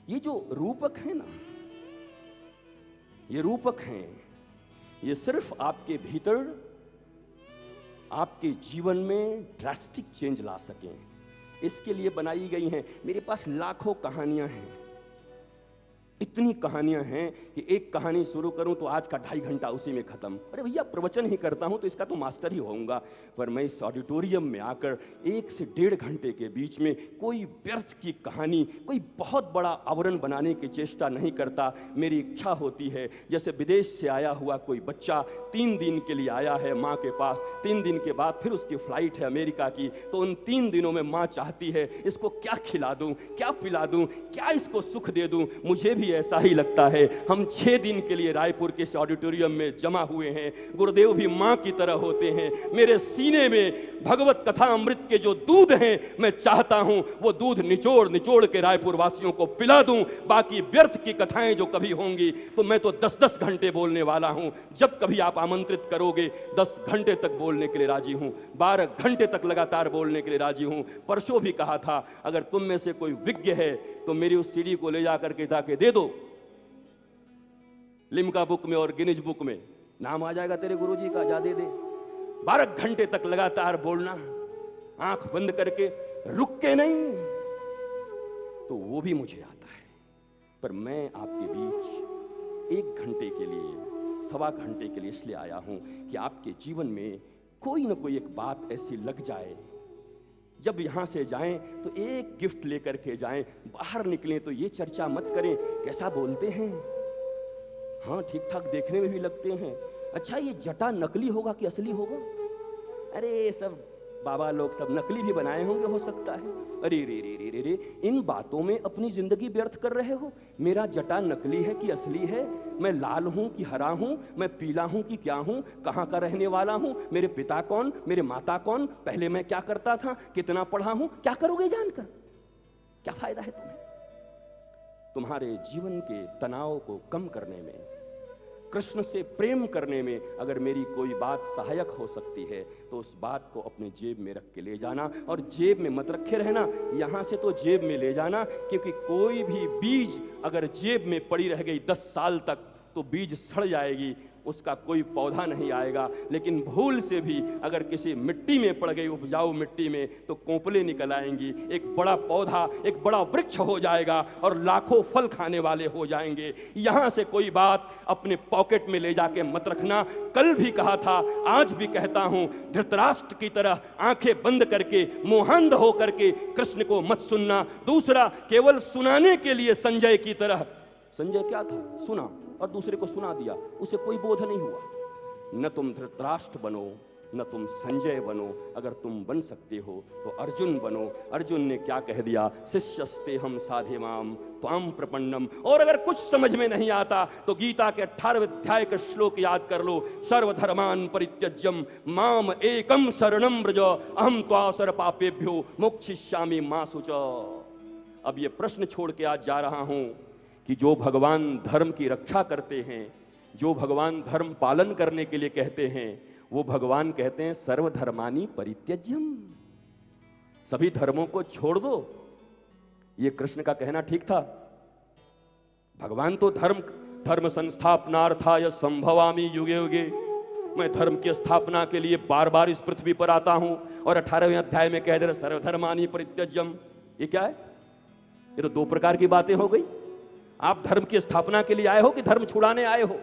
ये जो रूपक है ना, ये रूपक हैं, ये सिर्फ आपके भीतर आपके जीवन में ड्रास्टिक चेंज ला सकें, इसके लिए बनाई गई हैं। मेरे पास लाखों कहानियां हैं, इतनी कहानियां हैं कि एक कहानी शुरू करूं तो आज का 2.5 घंटा उसी में खत्म। अरे भैया, प्रवचन ही करता हूं तो इसका तो मास्टर ही होऊंगा, पर मैं इस ऑडिटोरियम में आकर 1 से 1.5 घंटे के बीच में कोई व्यर्थ की कहानी, कोई बहुत बड़ा आवरण बनाने की चेष्टा नहीं करता। मेरी इच्छा होती है जैसे विदेश से आया हुआ कोई बच्चा 3 दिन के लिए आया है माँ के पास, 3 दिन के बाद फिर उसकी फ्लाइट है अमेरिका की, तो उन 3 दिनों में माँ चाहती है इसको क्या खिला दूं, क्या पिला दूं, क्या इसको सुख दे दूं। मुझे भी ऐसा ही लगता है। हम 6 दिन के लिए रायपुर के इस ऑडिटोरियम में जमा हुए हैं। गुरुदेव भी मां की तरह होते हैं। मेरे सीने में भगवत कथा अमृत के जो दूध हैं, मैं चाहता हूं वो दूध निचोड़ निचोड़ के रायपुर वासियों को पिला दूं। बाकी व्यर्थ की कथाएं जो कभी होंगी तो मैं तो 10-10 घंटे बोलने वाला हूं। जब कभी आप आमंत्रित करोगे 10 घंटे तक बोलने के लिए राजी हूं, 12 घंटे तक लगातार बोलने के लिए राजी हूं। परसों भी कहा था, अगर तुम में से कोई विज्ञ है तो मेरी उस सीडी को ले जाकर के जाके दे दो, लिम्का बुक में और गिनीज बुक में नाम आ जाएगा तेरे गुरुजी का, जा दे दे। 12 घंटे तक लगातार बोलना, आंख बंद करके, रुक के नहीं, तो वो भी मुझे आता है। पर मैं आपके बीच 1 घंटे के लिए, 1.25 घंटे के लिए इसलिए आया हूं कि आपके जीवन में कोई ना कोई एक बात ऐसी लग जाए, जब यहां से जाएं तो एक गिफ्ट लेकर के जाएं। बाहर निकलें तो ये चर्चा मत करें कैसा बोलते हैं, हाँ ठीक ठाक देखने में भी लगते हैं, अच्छा ये जटा नकली होगा कि असली होगा, अरे सब बाबा लोग सब नकली भी बनाए होंगे हो सकता है। अरे रे रे रे रे रे, इन बातों में अपनी जिंदगी व्यर्थ कर रहे हो। मेरा जटा नकली है कि असली है, मैं लाल हूं कि हरा हूं, मैं पीला हूं कि क्या हूं, कहां का रहने वाला हूं, मेरे पिता कौन, मेरे माता कौन, पहले मैं क्या करता था, कितना पढ़ा हूं, क्या करोगे जानकर, क्या फायदा है तुम्हें। तुम्हारे जीवन के तनाव को कम करने में, कृष्ण से प्रेम करने में अगर मेरी कोई बात सहायक हो सकती है तो उस बात को अपने जेब में रख के ले जाना। और जेब में मत रखे रहना, यहां से तो जेब में ले जाना, क्योंकि कोई भी बीज अगर जेब में पड़ी रह गई 10 साल तक तो बीज सड़ जाएगी, उसका कोई पौधा नहीं आएगा। लेकिन भूल से भी अगर किसी मिट्टी में पड़ गई, उपजाऊ मिट्टी में, तो कोंपले निकल आएंगी, एक बड़ा पौधा, एक बड़ा वृक्ष हो जाएगा और लाखों फल खाने वाले हो जाएंगे। यहां से कोई बात अपने पॉकेट में ले जाके मत रखना। कल भी कहा था, आज भी कहता हूं, धृतराष्ट्र की तरह आंखें बंद करके, मोहांध हो करके कृष्ण को मत सुनना। दूसरा, केवल सुनाने के लिए संजय की तरह, संजय क्या था, सुना और दूसरे को सुना दिया, उसे कोई बोध नहीं हुआ। न तुम धृतराष्ट्र बनो, न तुम संजय बनो। अगर तुम बन सकते हो तो अर्जुन बनो। अर्जुन ने क्या कह दिया, शिष्यस्ते हम साधे माम त्वाम प्रपन्नम। और अगर कुछ समझ में नहीं आता तो गीता के 18वें अध्याय का श्लोक याद कर लो, सर्वधर्मान परित्यज्यम माम एकम शरणम व्रज अहम त्वा सर्वपापेभ्यो मोक्षयिष्यामि मा शुच। अब ये प्रश्न छोड़ के आज जा रहा हूं कि जो भगवान धर्म की रक्षा करते हैं, जो भगवान धर्म पालन करने के लिए कहते हैं, वो भगवान कहते हैं सर्वधर्मानि परित्यज्यम, सभी धर्मों को छोड़ दो। ये कृष्ण का कहना ठीक था। भगवान तो धर्म संस्थापनार्थाय संभवामि युगे युगे, मैं धर्म की स्थापना के लिए बार बार इस पृथ्वी पर आता हूं, और 18वें अध्याय में कह दे रहे सर्वधर्मानि परित्यज्यम। ये क्या है, ये तो 2 प्रकार की बातें हो गई। आप धर्म की स्थापना के लिए आए हो कि धर्म छुड़ाने आए हो?